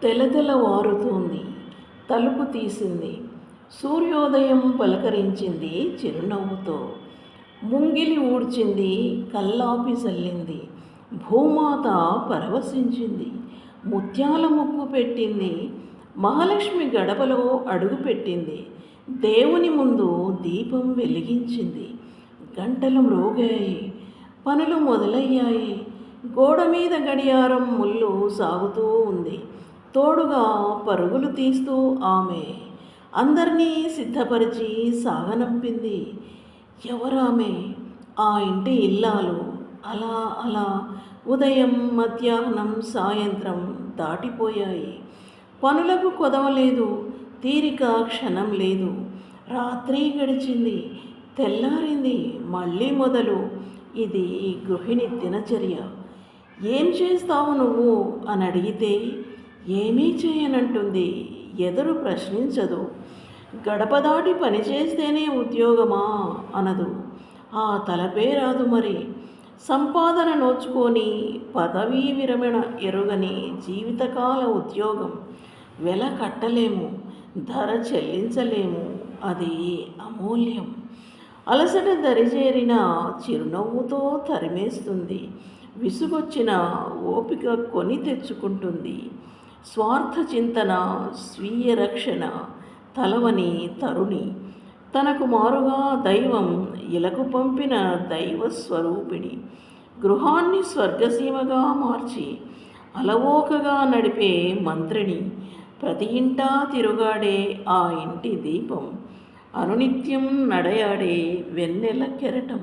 తెలతెలవారుతోంది. తలుపు తీసింది. సూర్యోదయం పలకరించింది చిరునవ్వుతో. ముంగిలి ఊడ్చింది, కల్లాపి చల్లింది. భూమాత పరవశించింది. ముత్యాల ముగ్గు పెట్టింది. మహాలక్ష్మి గడపలో అడుగుపెట్టింది. దేవుని ముందు దీపం వెలిగించింది. గంటలు మ్రోగాయి. పనులు మొదలయ్యాయి. గోడ మీద గడియారం ముళ్ళు సాగుతూ ఉంది. తోడుగా పరుగులు తీస్తూ ఆమె అందరినీ సిద్ధపరిచి సాగనంపింది. ఎవరామె? ఆ ఇంటి ఇల్లాలు. అలా అలా ఉదయం, మధ్యాహ్నం, సాయంత్రం దాటిపోయాయి. పనులకు కొదవలేదు. తీరిక క్షణం లేదు. రాత్రి గడిచింది. తెల్లారింది. మళ్ళీ మొదలు. ఇది గృహిణి దినచర్య. ఏం చేస్తావు నువ్వు అని అడిగితే ఏమీ చేయనంటుంది. ఎదురు ప్రశ్నించదు. గడప దాటి పనిచేస్తేనే ఉద్యోగమా అనదు. ఆ తలపే రాదు మరి. సంపాదన నోచుకొని పదవీ విరమణ ఎరుగని జీవితకాల ఉద్యోగం వెల కట్టలేము, ధర చెల్లించలేము. అది అమూల్యం. అలసట దరిచేరిన చిరునవ్వుతో తరిమేస్తుంది. విసుగొచ్చిన ఓపిక కొని తెచ్చుకుంటుంది. స్వార్థ చింతన, స్వీయ రక్షణ తలవని తరుణి. తనకు మారుగా దైవం ఇలకు పంపిన దైవ స్వరూపిణి. గృహాన్ని స్వర్గసీమగా మార్చి అలవోకగా నడిపే మంత్రిని. ప్రతి ఇంటా తిరుగాడే ఆ ఇంటి దీపం. అనునిత్యం నడయాడే వెన్నెల కెరటం.